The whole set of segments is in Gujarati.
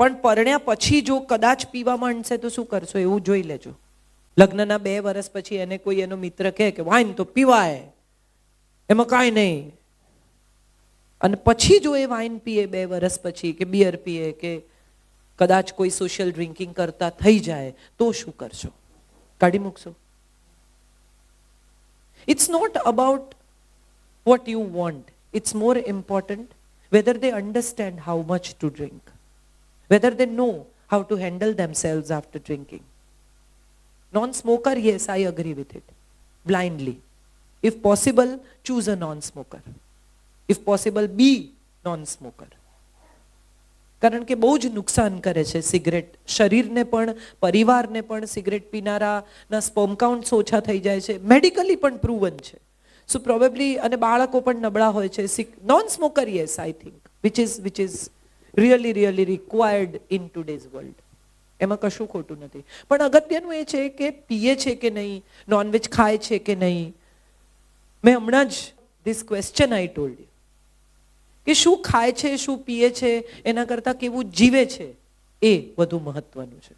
પણ પરણ્યા પછી જો કદાચ પીવા માંડશે તો શું કરશો એવું જોઈ લેજો. લગ્નના 2 વર્ષ પછી એને કોઈ એનો મિત્ર કહે કે વાઈન તો પીવાય, એમાં કાંઈ નહીં, અને પછી જો એ વાઈન પીએ 2 વર્ષ પછી, કે બિયર પીએ, કે કદાચ કોઈ સોશિયલ ડ્રિંકિંગ કરતા થઈ જાય તો શું કરશો? કાઢી મૂકશો? It's not about what you want. It's more important whether they understand how much to drink, whether they know how to handle themselves after drinking. Non-smoker, yes, I agree with it. Blindly. If possible, choose a non-smoker. If possible, be non-smoker. કારણ કે બહુ જ નુકસાન કરે છે સિગરેટ, શરીરને પણ પરિવારને પણ. સિગરેટ પીનારાના સ્પર્મ કાઉન્ટ્સ ઓછા થઈ જાય છે, મેડિકલી પણ પ્રૂવન છે. સો પ્રોબેબલી, અને બાળકો પણ નબળા હોય છે. Non smoker, yes, I think which is really required in today's world. એમાં કશું ખોટું નથી. પણ અગત્યનું એ છે કે પીએ છે કે નહીં, નોનવેજ ખાય છે કે નહીં. મેં હમણાં જ this question I told you કે શું ખાય છે, શું પીએ છે, એના કરતાં કેવું જીવે છે એ વધુ મહત્વનું છે.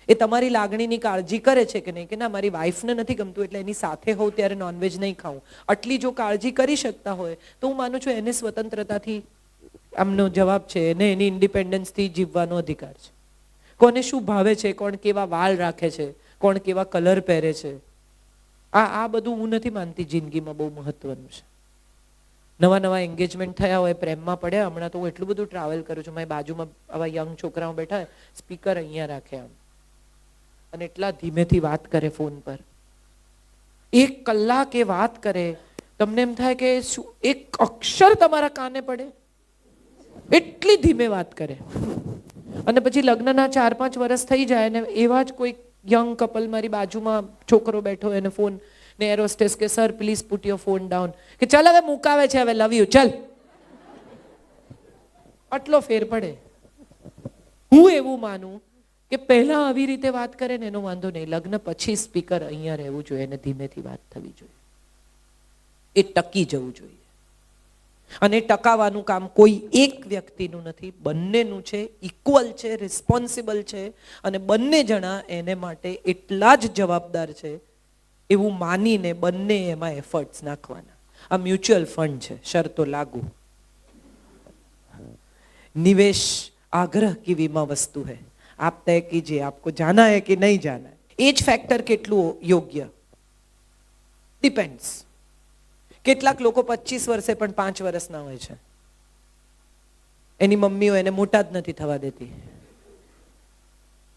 એ તમારી લાગણીની કાળજી કરે છે કે નહીં, કે ના મારી વાઈફને નથી ગમતું એટલે એની સાથે હોઉં ત્યારે નોનવેજ નહીં ખાઉં, આટલી જો કાળજી કરી શકતા હોય તો હું માનું છું એને સ્વતંત્રતાથી, આમનો જવાબ છે, એને એની ઇન્ડિપેન્ડન્સથી જીવવાનો અધિકાર છે. કોને શું ભાવે છે, કોણ કેવા વાળ રાખે છે, કોણ કેવા કલર પહેરે છે, આ બધું હું નથી માનતી જિંદગીમાં બહુ મહત્વનું છે. નવા એન્ગેજમેન્ટ થયા હોય, પ્રેમમાં પડ્યા, હમણાં તો હું એટલું બધું ટ્રાવેલ કરું છું, મારી બાજુમાં આવા યંગ છોકરાઓ બેઠા, સ્પીકર અહીંયા રાખે આમ, અને એટલા ધીમેથી વાત કરે ફોન પર, 1 કલાક એ વાત કરે, તમને એમ થાય કે શું એક અક્ષર તમારા કાને પડે, એટલી ધીમે વાત કરે. અને પછી લગ્નના 4-5 વર્ષ થઈ જાય ને એવા જ કોઈ યંગ કપલ, મારી બાજુમાં છોકરો બેઠો, એને ફોન ને એર હોસ્ટેસ કે sir please put your phone down, કે ચાલ હવે મુકાવે છે, હવે લવ યુ ચાલ. આટલો ફેર પડે. હું એવું માનું કે પહેલા આવી રીતે વાત કરે ને એનો વાંધો નહીં, લગ્ન પછી સ્પીકર અહીંયા રહેવું જોઈએ અને ધીમેથી વાત થવી જોઈએ. એ ટકી જવું જોઈએ. અને ટકાવવાનું કામ કોઈ એક વ્યક્તિનું નથી, બંનેનું છે, ઇક્વલ છે, રિસ્પોન્સિબલ છે, અને બંને જણા એને માટે એટલા જ જવાબદાર છે એવું માનીને બંને એમાં એફર્ટ્સ નાખવાના. આ મ્યુચ્યુઅલ ફંડ છે, શરતો લાગુ. निवेश आग्रह की विमा वस्तु है, आप तय कीजिए आपको जाना है कि नहीं जाना है. एज फैक्टर કેટલું યોગ્ય ડિપેન્ડ્સ. કેટલાક લોકો 25 વર્ષે પણ 5 વર્ષના હોય છે, એની મમ્મીઓ એને મોટા જ નથી થવા દેતી.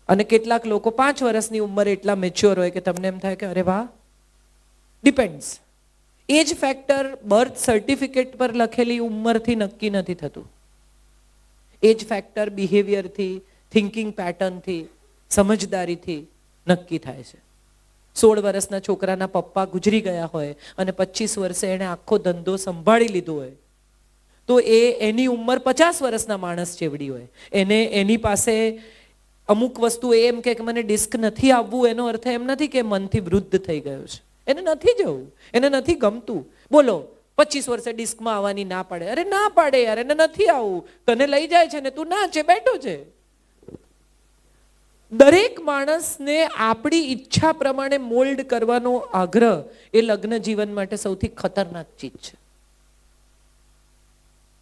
અને કેટલાક લોકો 5 વર્ષની ઉંમરે એટલા મેચ્યોર હોય કે તમને એમ થાય કે અરે વાહ. Depends. Age factor birth certificate પર લખેલી ઉંમરથી નક્કી નથી થતું. એજ ફેક્ટર બિહેવિયરથી, થિંકિંગ પેટર્નથી, સમજદારીથી નક્કી થાય છે. 16 વર્ષના છોકરાના પપ્પા ગુજરી ગયા હોય અને 25 વર્ષે એણે આખો ધંધો સંભાળી લીધો હોય તો એની ઉંમર 50 વર્ષના માણસ જેવડી હોય. એની પાસે અમુક વસ્તુ એમ કે મને ડિસ્ક નથી આવવું, એનો અર્થ એમ નથી કે મનથી વૃદ્ધ થઈ ગયો છે. એને નથી જવું, એને નથી ગમતું. બોલો 25 વર્ષે ડિસ્કમાં આવવાની ના પાડે, અરે ના પાડે યાર, એને નથી આવવું, તને લઈ જાય છે ને તું ના છે, બેઠો છે. દરેક માણસને આપણી ઈચ્છા પ્રમાણે મોલ્ડ કરવાનો આગ્રહ એ લગ્ન જીવન માટે સૌથી ખતરનાક ચીજ છે.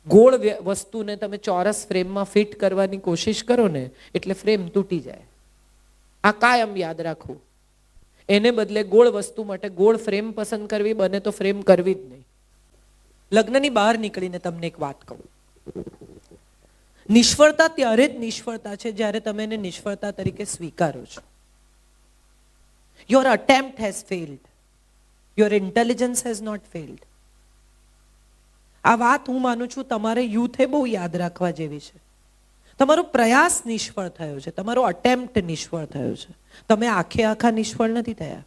ગોળ વસ્તુને તમે ચોરસ ફ્રેમમાં ફિટ કરવાની કોશિશ કરો ને એટલે ફ્રેમ તૂટી જાય. આ કાયમ યાદ રાખવું. એને બદલે ગોળ વસ્તુ માટે ગોળ ફ્રેમ પસંદ કરવી, બને તો ફ્રેમ કરવી જ નહીં. લગ્નની બહાર નીકળીને તમને એક વાત કહું, નિષ્ફળતા ત્યારે જ નિષ્ફળતા છે જ્યારે તમે એને નિષ્ફળતા તરીકે સ્વીકારો છો. Your attempt has failed, your intelligence has not failed. આ વાત હું માનું છું તમારે યુથે બહુ યાદ રાખવા જેવી છે. તમારો પ્રયાસ નિષ્ફળ થયો છે, તમારો અટેમ્પ્ટ નિષ્ફળ થયો છે. તમે આખા નિષ્ફળ નથી થયા.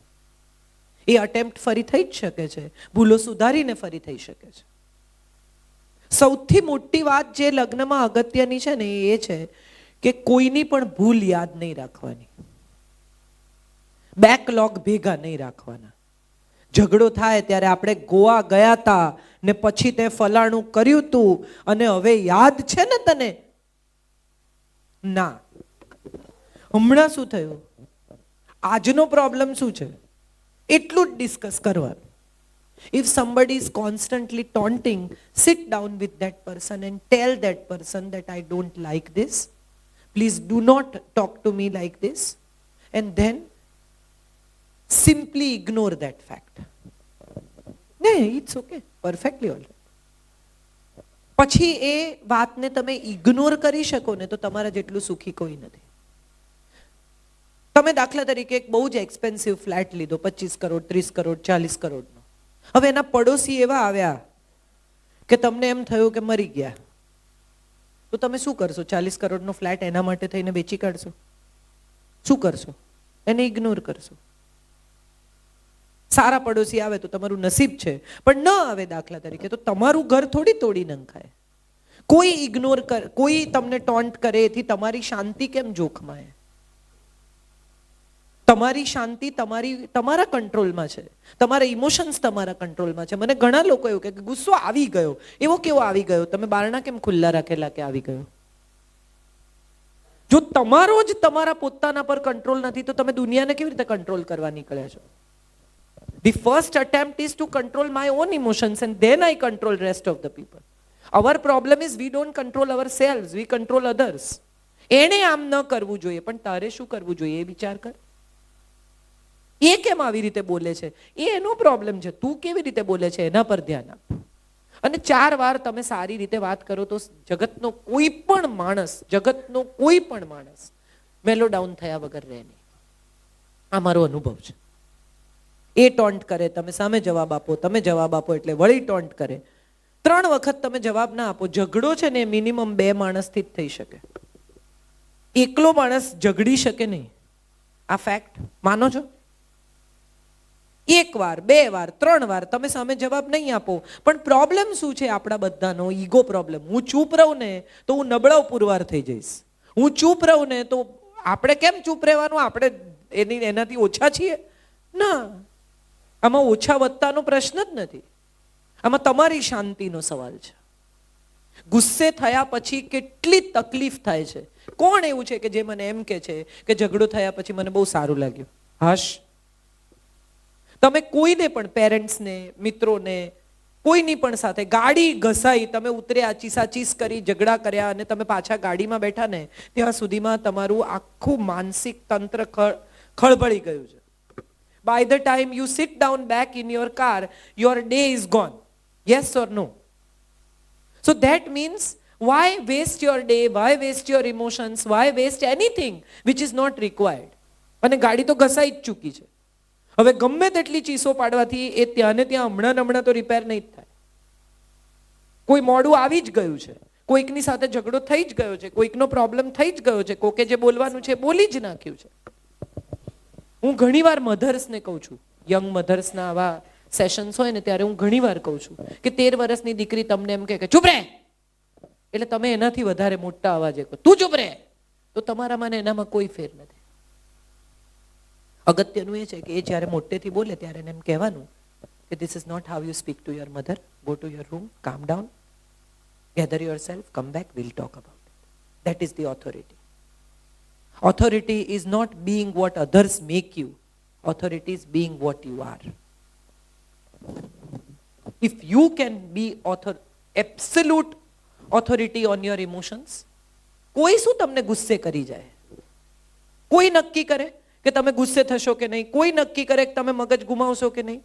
એ અટેમ્પ્ટ ફરી થઈ જ શકે છે, ભૂલો સુધારીને ફરી થઈ શકે છે. સૌથી મોટી વાત જે લગ્નમાં અગત્યની છે ને એ છે કે કોઈની પણ ભૂલ યાદ નહીં રાખવાની, બેકલોગ ભેગા નહીં રાખવાના. ઝઘડો થાય ત્યારે આપણે ગોવા ગયા હતા ને પછી તે ફલાણું કર્યું તું અને હવે યાદ છે ને તને, ના, હમણાં શું થયું, આજનો પ્રોબ્લેમ શું છે, એટલું જ ડિસ્કસ કરવાનું. If somebody is constantly taunting, sit down with that person and tell that person that I don't like this. Please do not talk to me like this. And then simply ignore that fact. No, it's okay. Perfectly all right. પછી એ વાતને તમે ઇગ્નોર કરી શકો ને તો તમારા જેટલું સુખી કોઈ નથી. તમે દાખલા તરીકે એક બહુ જ એક્સપેન્સિવ ફ્લેટ લીધો, 25 કરોડ, 30 કરોડ, 40 કરોડનો. હવે એના પડોશી એવા આવ્યા કે તમને એમ થયું કે મરી ગયા, તો તમે શું કરશો? 40 કરોડનો ફ્લેટ એના માટે થઈને વેચી કાઢશો? શું કરશો? એને ઇગ્નોર કરશો. સારા પડોશી આવે તો તમારું નસીબ છે, પણ ન આવે દાખલા તરીકે તો તમારું ઘર થોડી તોડી નંખાય. કોઈ ઇગ્નોર કર, કોઈ તમને ટોન્ટ કરે એથી તમારી શાંતિ કેમ જોખમાય? તમારી શાંતિ તમારા કંટ્રોલમાં છે, તમારા ઇમોશન્સ તમારા કંટ્રોલમાં છે. મને ઘણા લોકો એવું કે ગુસ્સો આવી ગયો, એવો કેવો આવી ગયો? તમે બારણા કેમ ખુલ્લા રાખેલા કે આવી ગયો? જો તમારો જ તમારા પોતાના પર કંટ્રોલ નથી તો તમે દુનિયાને કેવી રીતે કંટ્રોલ કરવા નીકળ્યા છો? The first attempt is to control my own emotions and then I control rest of the people. Our problem is we don't control ourselves, we control others. એને આમ ન કરવું જોઈએ, પણ તારે શું કરવું જોઈએ એ વિચાર કર. એ કેમ આવી રીતે બોલે છે એ એનો પ્રોબ્લેમ છે, તું કેવી રીતે બોલે છે એના પર ધ્યાન આપ. અને 4 વાર તમે સારી રીતે વાત કરો તો જગતનો કોઈ પણ માણસ મેલો ડાઉન થયા વગર રહે નહીં. આ મારો અનુભવ છે. એ ટોન્ટ કરે, તમે સામે જવાબ આપો, તમે જવાબ આપો એટલે વળી ટોન્ટ કરે. 3 વખત તમે જવાબ ના આપો, ઝઘડો છે ને મિનિમમ 2 માણસથી જ થઈ શકે. એકલો માણસ ઝઘડી શકે નહીં. આ ફેક્ટ માનો છો? 1 વાર, 2 વાર, 3 વાર તમે સામે જવાબ નહીં આપો, પણ પ્રોબ્લેમ શું છે આપણા બધાનો? Ego problem. હું ચૂપ રહું ને તો હું નબળાવ પુરવાર થઈ જઈશ. હું ચૂપ રહું ને તો આપણે કેમ ચૂપ રહેવાનું? આપણે એનાથી ઓછા છીએ? ના, આમાં ઓછા વધતાનો પ્રશ્ન જ નથી. આમાં તમારી શાંતિનો સવાલ છે. ગુસ્સે થયા પછી કેટલી તકલીફ થાય છે. કોણ એવું છે કે જે મને એમ કે છે કે ઝઘડો થયા પછી મને બહુ સારું લાગ્યું? હાશ. તમે કોઈને પણ, પેરેન્ટ્સને, મિત્રોને, કોઈની પણ સાથે ગાડી ઘસાઈ, તમે ઉતર્યા, ચીસાચીસ કરી, ઝઘડા કર્યા અને તમે પાછા ગાડીમાં બેઠા ને ત્યાં સુધીમાં તમારું આખું માનસિક તંત્ર ખળભળી ગયું છે. By the time you sit down back in your car, your day is gone. Yes or no? So that means why waste your day? Why waste your emotions? Why waste anything which is not required? અને ગાડી તો ઘસાઈ જ ચૂકી છે. હવે ગમે તેટલી ચીસો પાડવાથી એ ત્યાં ને ત્યાં હમણાં તો રિપેર નહીં જ થાય. કોઈ મોડું આવી જ ગયું છે, કોઈકની સાથે ઝઘડો થઈ જ ગયો છે, કોઈકનો પ્રોબ્લેમ થઈ જ ગયો છે, કોકે જે બોલવાનું છે બોલી જ નાખ્યું છે. હું ઘણીવાર મધર્સને કહું છું, યંગ મધર્સના આવા સેશન્સ હોય ને ત્યારે હું ઘણીવાર કહું છું કે 13 વર્ષની દીકરી તમને એમ કે ચૂપ રહે, એટલે તમે એનાથી વધારે મોટા અવાજે કહો તું ચૂપ રહે, તો તમારામાં ને એનામાં કોઈ ફેર નથી. અગત્યનું એ છે કે એ જ્યારે મોટેથી બોલે ત્યારે એને એમ કહેવાનું કે this is not how you speak to your mother, go to your room, calm down, gather yourself, come back, will talk about it. That is the authority. Authority is not being what others make you. Authority is being what you are. If you can be absolute authority on your emotions, કોઈ શું તમને ગુસ્સે કરી જાય? કોઈ નક્કી કરે કે તમે ગુસ્સે થશો કે નહીં? કોઈ નક્કી કરે કે તમે મગજ ગુમાવશો કે નહીં?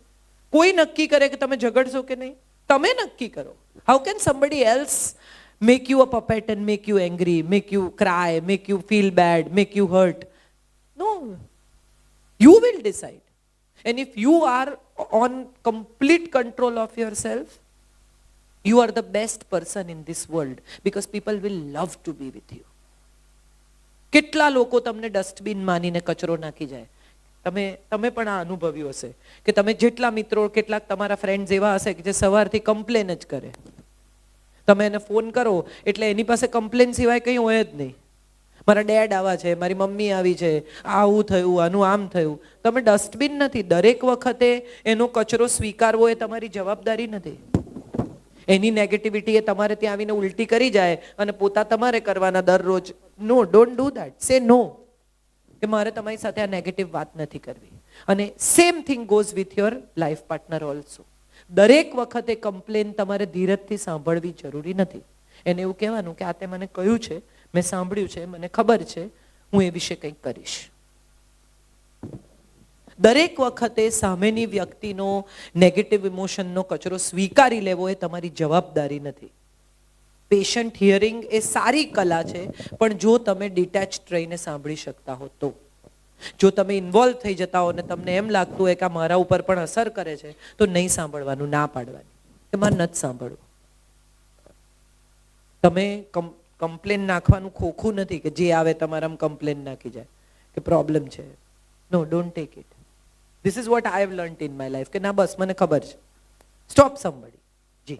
કોઈ નક્કી કરે કે તમે ઝઘડશો કે નહીં? તમે નક્કી કરો. How can somebody else make you a puppet and make you angry, make you cry, make you feel bad, make you hurt? No. You will decide. And if you are on complete control of yourself, you are the best person in this world because people will love to be with you. કેટલા લોકો તમને ડસ્ટબિન માનીને કચરો નાખી જાય. તમે પણ આ અનુભવ્યું હશે કે તમે જેટલા મિત્રો, કેટલાક તમારા ફ્રેન્ડ્સ એવા હશે કે જે સવારથી કમ્પ્લેન જ કરે. તમે એને ફોન કરો એટલે એની પાસે કમ્પ્લેન સિવાય કંઈ હોય જ નહીં. મારા ડેડ આવા છે, મારી મમ્મી આવી છે, આવું થયું, આનું આમ થયું. તમે ડસ્ટબિન નથી. દરેક વખતે એનો કચરો સ્વીકારવો એ તમારી જવાબદારી નથી. એની નેગેટિવિટી એ તમારે ત્યાં આવીને ઉલટી કરી જાય અને પોતા તમારે કરવાના દરરોજ નો, ડોન્ટ ડુ ધેટ. સે નો, કે મારે તમારી સાથે આ નેગેટિવ વાત નથી કરવી. અને same thing goes with your life partner also. દરેક વખતે કમ્પ્લેન તમારે ધીરજથી સાંભળવી જરૂરી નથી. એને એવું કહેવાનું કે આ તે મને કહ્યું છે, મેં સાંભળ્યું છે, મને ખબર છે, હું એ વિશે કંઈક કરીશ. દરેક વખતે સામેની વ્યક્તિનો નેગેટિવ ઇમોશનનો કચરો સ્વીકારી લેવો એ તમારી જવાબદારી નથી. પેશન્ટ હિયરિંગ એ સારી કલા છે, પણ જો તમે ડિટેચ્ડ રહીને સાંભળી શકતા હો તો. જો તમે ઇન્વોલ્વ થઈ જતા હો ને તમને એમ લાગતું હોય કે આ મારા ઉપર પણ અસર કરે છે, તો નહીં સાંભળવાનું, ના પાડવાની કે મારે નથી સાંભળવું. તમે કમ્પ્લેન નાખવાનું ખોખું નથી કે જે આવે તમારામાં કમ્પ્લેન નાખી જાય કે પ્રોબ્લેમ છે. No, don't take it. This is what I have learnt in my life કે ના બસ મને ખબર છે. Stop somebody. જી.